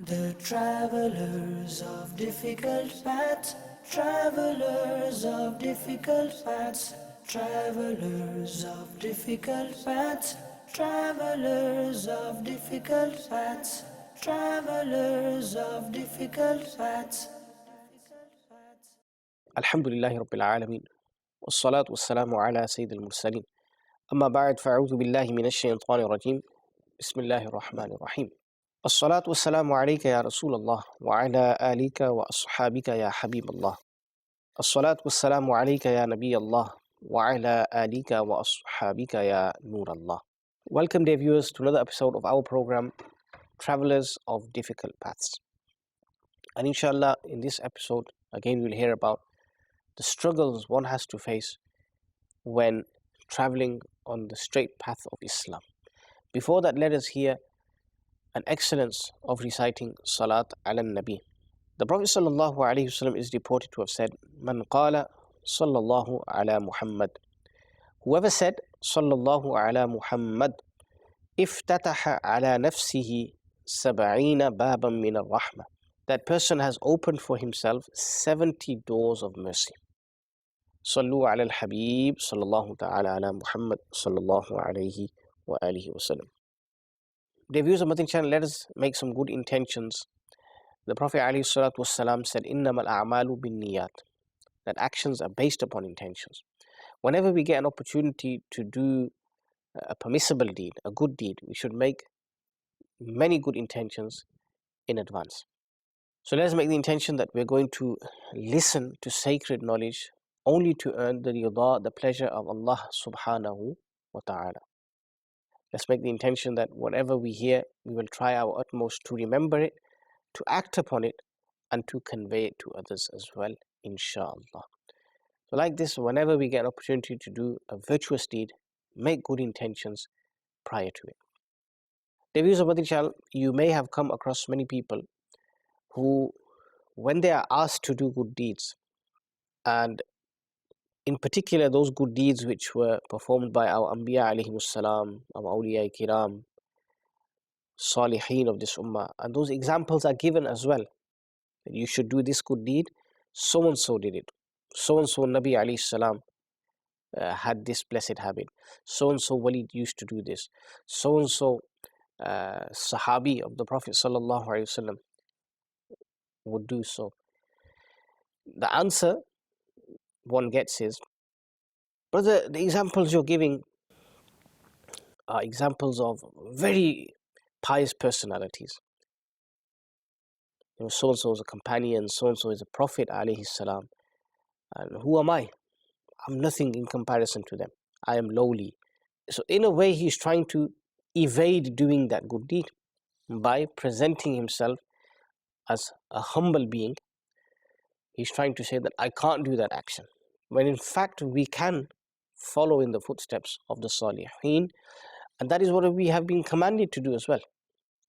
The travelers of difficult paths, travelers of difficult paths, travelers of difficult paths, travelers of difficult paths, travelers of difficult paths. الحمد لله رب العالمين والصلاة والسلام على سيد المرسلين أما بعد فأعوذ بالله من الشيطان الرجيم بسم الله الرحمن الرحيم الصلاة والسلام عليك يا رسول الله وعلى آلك وأصحابك يا حبيب الله الصلاة والسلام عليك يا نبي الله وعلى آلك وأصحابك يا نور الله. Welcome dear viewers to another episode of our program Travelers of Difficult Paths. And inshallah in this episode again we'll hear about the struggles one has to face when traveling on the straight path of Islam. Before that, let us hear an excellence of reciting Salat ala Nabi. The Prophet sallallahu alaihi wasallam is reported to have said, "Man qala sallallahu ala Muhammad." Whoever said sallallahu ala Muhammad, iftataha ala nafsihi sab'ina baban min ar-rahmah. That person has opened for himself 70 doors of mercy. Sallu ala al-Habib sallallahu ta'ala ala Muhammad sallallahu alayhi wa alihi wa sallam. Dear viewers of Madani Channel, let us make some good intentions. The Prophet alayhi salatu wasalam said, "Innamal a'malu bin niyat." That actions are based upon intentions. Whenever we get an opportunity to do a permissible deed, a good deed, we should make many good intentions in advance. So let us make the intention that we're going to listen to sacred knowledge only to earn the rida, the pleasure of Allah subhanahu wa ta'ala. Let's make the intention that whatever we hear, we will try our utmost to remember it, to act upon it, and to convey it to others as well, inshallah. So like this, whenever we get an opportunity to do a virtuous deed, make good intentions prior to it. The viewers of Madani Channel, you may have come across many people who, when they are asked to do good deeds, and in particular those good deeds which were performed by our Anbiya alayhimus salam, our awliya kiram, salihin of this ummah, and those examples are given as well. You should do this good deed, so and so did it. So and so Nabi alayhi salam had this blessed habit. So and so Walid used to do this. So and so Sahabi of the Prophet sallallahu alaihi wasallam would do so. The answer one gets is, brother, the examples you're giving are examples of very pious personalities. You know, so and so is a companion, so and so is a prophet alayhi salam. And who am I? I'm nothing in comparison to them. I am lowly. So in a way, he's trying to evade doing that good deed by presenting himself as a humble being. He's trying to say that I can't do that action, when in fact we can follow in the footsteps of the Salihin, and that is what we have been commanded to do as well.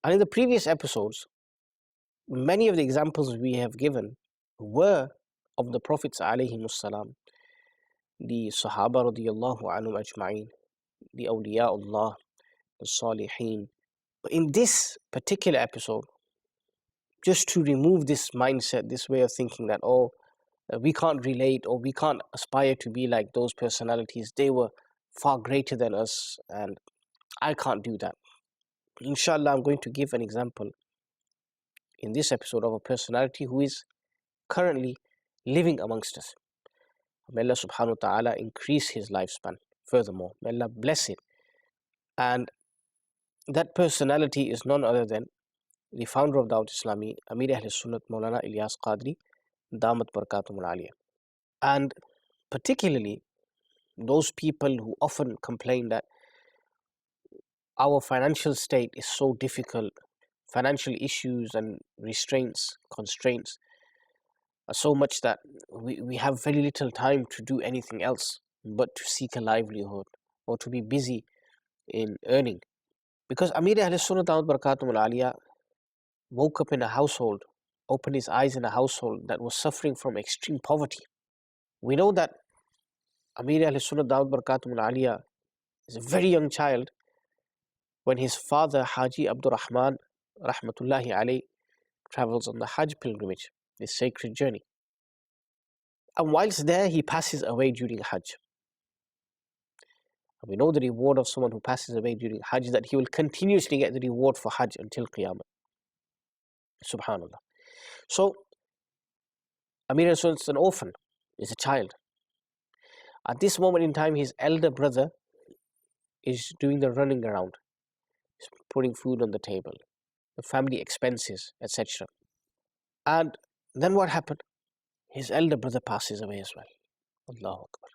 And in the previous episodes, many of the examples we have given were of the Prophets alayhimus salam, the Sahaba radiyallahu anhum ajma'in, the awliyaullah, the Salihin. But in this particular episode, just to remove this mindset, this way of thinking that, we can't relate or we can't aspire to be like those personalities, they were far greater than us and I can't do that. Inshallah, I'm going to give an example in this episode of a personality who is currently living amongst us. May Allah subhanahu wa ta'ala increase his lifespan furthermore. May Allah bless it. And that personality is none other than the founder of Dawat Islami, Amir Ahl Sunnat Maulana Ilyas Qadri, Damat Barakatumul Aliyah. And particularly those people who often complain that our financial state is so difficult, financial issues and constraints are so much that we have very little time to do anything else but to seek a livelihood or to be busy in earning. Because Amir Ahl Sunnat Damat Barakatumul Aliyah woke up in a household, opened his eyes in a household that was suffering from extreme poverty. We know that Amir Ahl Sunnat Daud Barakatum Aliyah is a very young child when his father Haji Abdul Rahman Rahmatullahi alayh travels on the Hajj pilgrimage, this sacred journey. And whilst there, he passes away during Hajj. And we know the reward of someone who passes away during Hajj, that he will continuously get the reward for Hajj until Qiyamah. Subhanallah. So, Amir is an orphan, is a child. At this moment in time, his elder brother is doing the running around, putting food on the table, the family expenses, etc. And then what happened? His elder brother passes away as well. Allahu Akbar.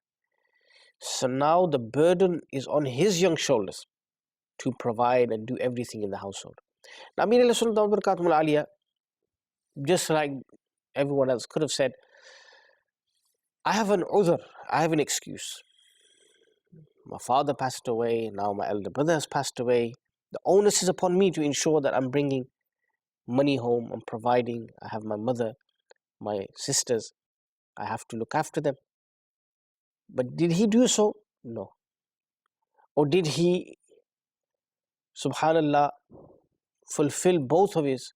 So now the burden is on his young shoulders to provide and do everything in the household. Now, Amir Ilyas Attar, just like everyone else, could have said, I have an udhr, I have an excuse. My father passed away, now my elder brother has passed away. The onus is upon me to ensure that I'm bringing money home, I'm providing. I have my mother, my sisters, I have to look after them. But did he do so? No. Or did he, subhanallah, fulfill both of his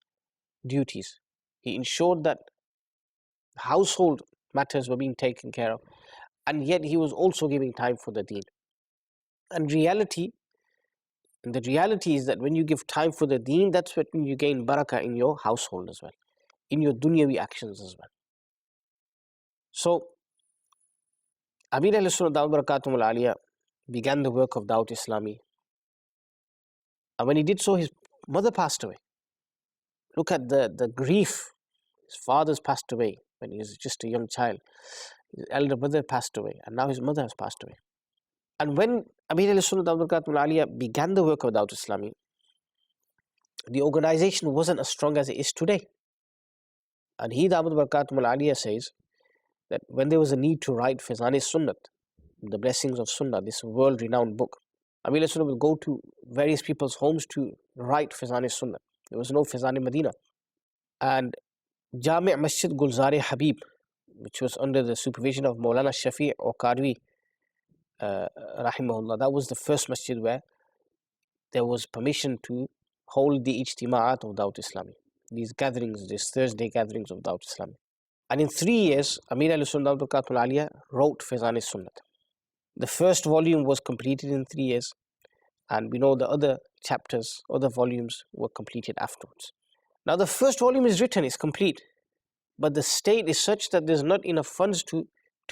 duties? He ensured that household matters were being taken care of, and yet he was also giving time for the deen. And the reality is that when you give time for the deen, that's when you gain barakah in your household as well, in your dunyawi actions as well. So, Amir Ilyas Attar began the work of Dawat Islami. And when he did so, his mother passed away. Look at the grief. His father's passed away when he was just a young child. His elder brother passed away, and now his mother has passed away. And when Amir Ilyas Attar began the work of Dawat Islami, the organization wasn't as strong as it is today. And he, Damat Barakatum Aliyah, says that when there was a need to write Fizan Sunnah, the blessings of Sunnah, this world-renowned book, Amir Ilyas would go to various people's homes to write Fizan Sunnah. There was no Fizan Medina. And Jami' Masjid Gulzar Habib, which was under the supervision of Maulana Shafi' or Qadri, rahimahullah, that was the first masjid where there was permission to hold the ijtima'at of Dawat Islami, these gatherings, these Thursday gatherings of Dawat Islami. And in 3 years, Amir Ilyas Attar wrote Fizan Sunnah. The first volume was completed in 3 years, and we know the other chapters, other volumes were completed afterwards. Now the first volume is written, it's complete, but the state is such that there's not enough funds to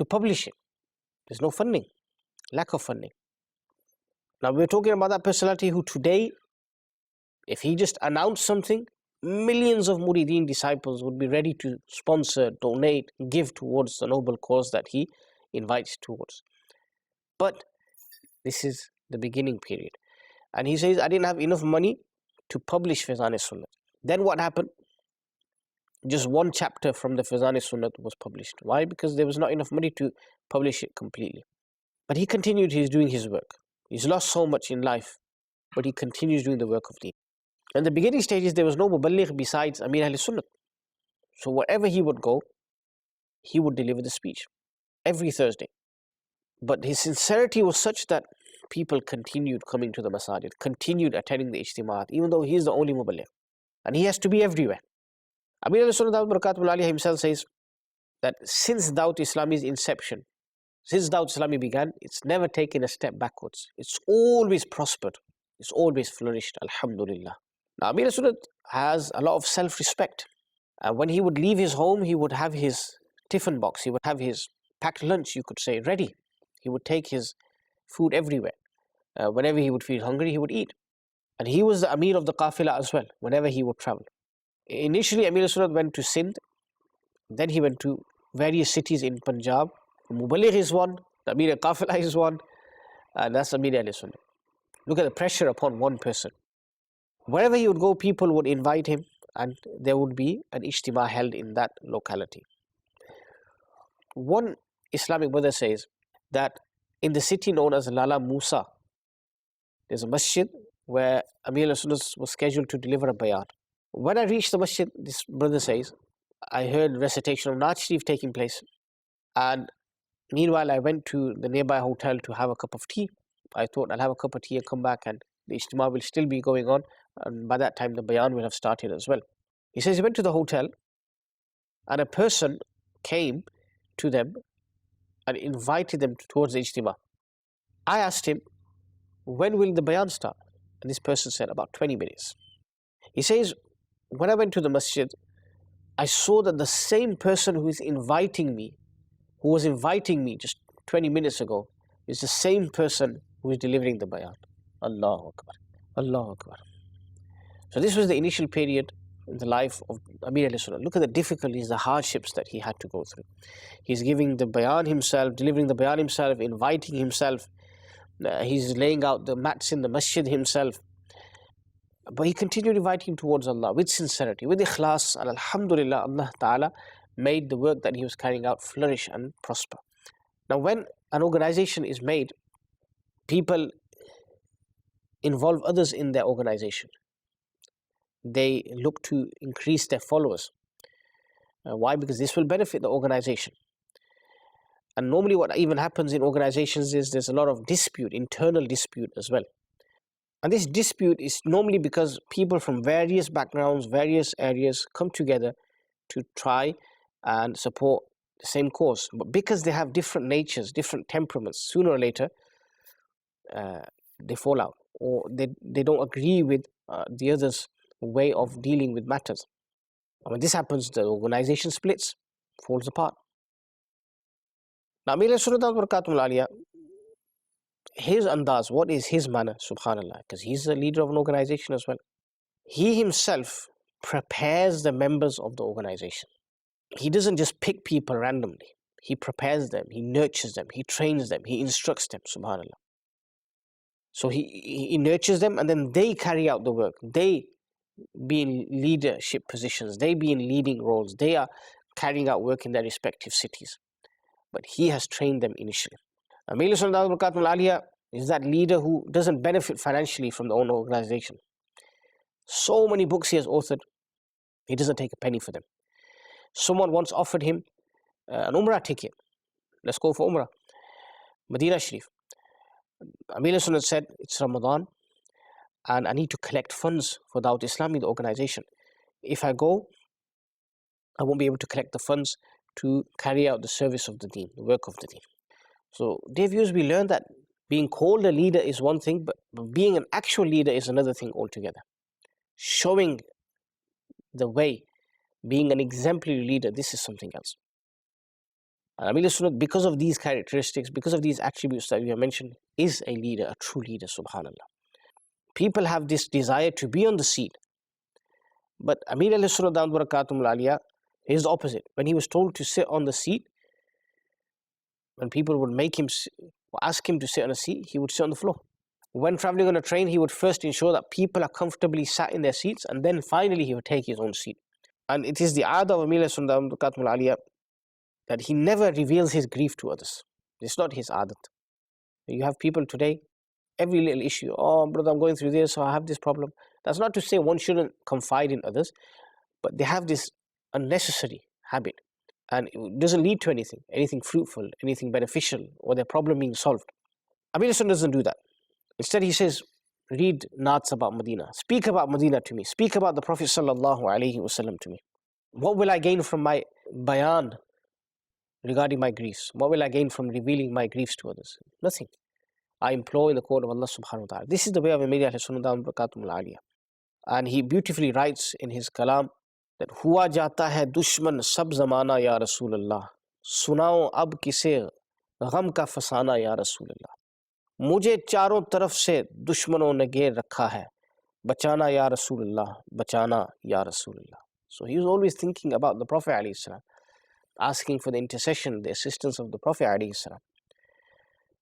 publish it. There's no funding, lack of funding. Now we're talking about that personality who today, if he just announced something, millions of murideen disciples would be ready to sponsor, donate, give towards the noble cause that he invites towards. But this is the beginning period. And he says, I didn't have enough money to publish Fizan Sunnah. Then what happened? Just one chapter from the Fizan Sunnah was published. Why? Because there was not enough money to publish it completely. But he continued, he's doing his work. He's lost so much in life, but he continues doing the work of deen. In the beginning stages, there was no muballigh besides Amir Ahl Sunnah. So wherever he would go, he would deliver the speech every Thursday. But his sincerity was such that people continued coming to the masajid, continued attending the ijtimaat, even though he is the only muballigh. And he has to be everywhere. Amir Ilyas Attar himself says that since Dawat Islami's inception, since Dawat Islami began, it's never taken a step backwards. It's always prospered. It's always flourished. Alhamdulillah. Now, Amir Ilyas Attar has a lot of self-respect. And when he would leave his home, he would have his tiffin box. He would have his packed lunch, you could say, ready. He would take his food everywhere. Whenever he would feel hungry, he would eat. And he was the Amir of the Qafila as well, whenever he would travel. Initially, Amir Ilyas Attar went to Sindh. Then he went to various cities in Punjab. Muballigh is one, the Amir al-Qafila is one, and that's Amir Ilyas Attar. Look at the pressure upon one person. Wherever he would go, people would invite him, and there would be an ijtima held in that locality. One Islamic brother says that in the city known as Lala Musa, there's a masjid where Amir Ilyas Attar was scheduled to deliver a bayan. When I reached the masjid, this brother says, I heard recitation of Naat Sharif taking place. And meanwhile, I went to the nearby hotel to have a cup of tea. I thought I'll have a cup of tea and come back, and the ijtima will still be going on. And by that time, the bayan will have started as well. He says he went to the hotel and a person came to them and invited them towards the ijtima. I asked him, when will the bayan start? And this person said, about 20 minutes. He says, when I went to the masjid, I saw that the same person who was inviting me just 20 minutes ago, is the same person who is delivering the bayan. Allahu Akbar. Allahu Akbar. So this was the initial period in the life of Amir al-Sunnah. Look at the difficulties, the hardships that he had to go through. He's giving the bayan himself, delivering the bayan himself, inviting himself. He's laying out the mats in the masjid himself. But he continued inviting him towards Allah with sincerity, with ikhlas, and alhamdulillah, Allah Ta'ala made the work that he was carrying out flourish and prosper. Now when an organization is made, people involve others in their organization. They look to increase their followers. Why? Because this will benefit the organization. And normally what even happens in organizations is there's a lot of dispute, internal dispute as well. And this dispute is normally because people from various backgrounds, various areas come together to try and support the same cause. But because they have different natures, different temperaments, sooner or later they fall out, or they don't agree with the other's way of dealing with matters. And when this happens, the organization splits, falls apart. Now, Amir al-Sunnah, his andaz, what is his manner, subhanallah, because he's the leader of an organization as well. He himself prepares the members of the organization. He doesn't just pick people randomly. He prepares them, he nurtures them, he trains them, he instructs them, subhanallah. So he nurtures them, and then they carry out the work. They be in leadership positions, they be in leading roles, they are carrying out work in their respective cities. But he has trained them initially. Amir al-Sunnah is that leader who doesn't benefit financially from the own organization. So many books he has authored, he doesn't take a penny for them. Someone once offered him an Umrah ticket. Let's go for Umrah. Medina Sharif. Amir al-Sunnah said, it's Ramadan and I need to collect funds for Dawat Islami, the organization. If I go, I won't be able to collect the funds to carry out the service of the deen, the work of the deen. So, dear viewers, we learned that being called a leader is one thing, but being an actual leader is another thing altogether. Showing the way, being an exemplary leader, this is something else. And Amir al-Sunnah, because of these characteristics, because of these attributes that we have mentioned, is a leader, a true leader, subhanallah. People have this desire to be on the seat. But Amir al-Sunnah is the opposite. When he was told to sit on the seat, when people would make him or ask him to sit on a seat, he would sit on the floor. When traveling on a train, he would first ensure that people are comfortably sat in their seats, and then finally he would take his own seat. And it is the aada of Amir al-Sunnah that he never reveals his grief to others. It's not his adat. You have people today, every little issue, oh brother, I'm going through this, or I have this problem. That's not to say one shouldn't confide in others, but they have this unnecessary habit, and it doesn't lead to anything fruitful, anything beneficial, or their problem being solved. Amir al-Sunnah doesn't do that. Instead he says, read naats about Medina, speak about Medina to me, speak about the Prophet sallallahu alaihi wasallam to me. What will I gain from my bayan regarding my griefs? What will I gain from revealing my griefs to others? Nothing. I implore in the court of Allah subhanahu wa ta'ala. This is the way of Amir al-Sunnah. And he beautifully writes in his kalam that Hua jata hai dushman sab zamana ya Rasulullah. Sunao ab kise gham ka fasana ya Rasulullah. मुझे चारों तरफ से दुश्मनों ने घेर रखा है बचाना या रसूलुल्लाह बचाना या रसूलुल्लाह. So he was always thinking about the Prophet alayhi salam, asking for the intercession, the assistance of the Prophet alayhi salam.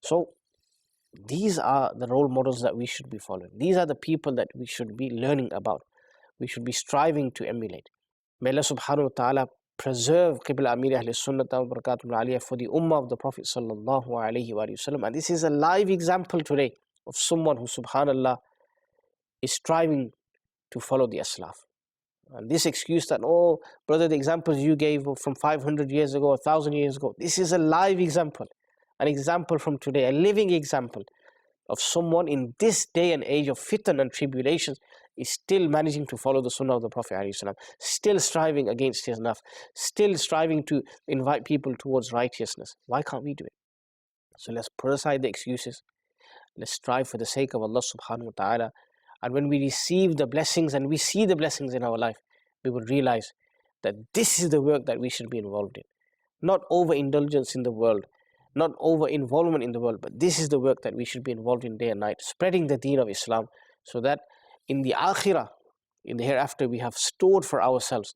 So these are the role models that we should be following. These are the people that we should be learning about, we should be striving to emulate. May Allah subhanahu wa ta'ala preserve Qibla Amir Ahl Sunnah wa Barakatuh Aliyah for the Ummah of the Prophet sallallahu alayhi wa sallam. And this is a live example today of someone who, subhanallah, is striving to follow the Aslaf. And this excuse that, oh, brother, the examples you gave from 500 years ago, 1,000 years ago, this is a live example, an example from today, a living example of someone in this day and age of fitan and tribulations, is still managing to follow the Sunnah of the Prophet ﷺ, still striving against his nafs, still striving to invite people towards righteousness. Why can't we do it? So let's put aside the excuses. Let's strive for the sake of Allah subhanahu wa ta'ala. And when we receive the blessings and we see the blessings in our life, we will realize that this is the work that we should be involved in. Not overindulgence in the world, not over-involvement in the world, but this is the work that we should be involved in day and night, spreading the deen of Islam, so that in the akhirah, in the hereafter, we have stored for ourselves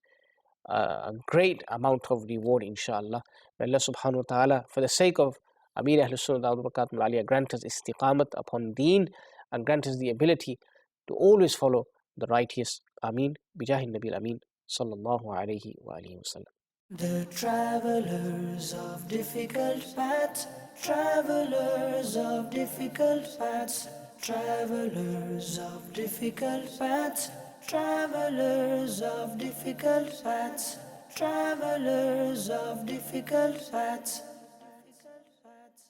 a great amount of reward, inshallah. May Allah subhanahu wa ta'ala, for the sake of Amir Ahlus Sunnah wal Jama'ah, grant us istiqamat upon deen and grant us the ability to always follow the righteous. Ameen. Bijahin Nabil Ameen. Sallallahu alayhi wa alihi wa sallam. The travelers of difficult paths, travelers of difficult paths, travelers of difficult paths, travelers of difficult paths, travelers of difficult paths.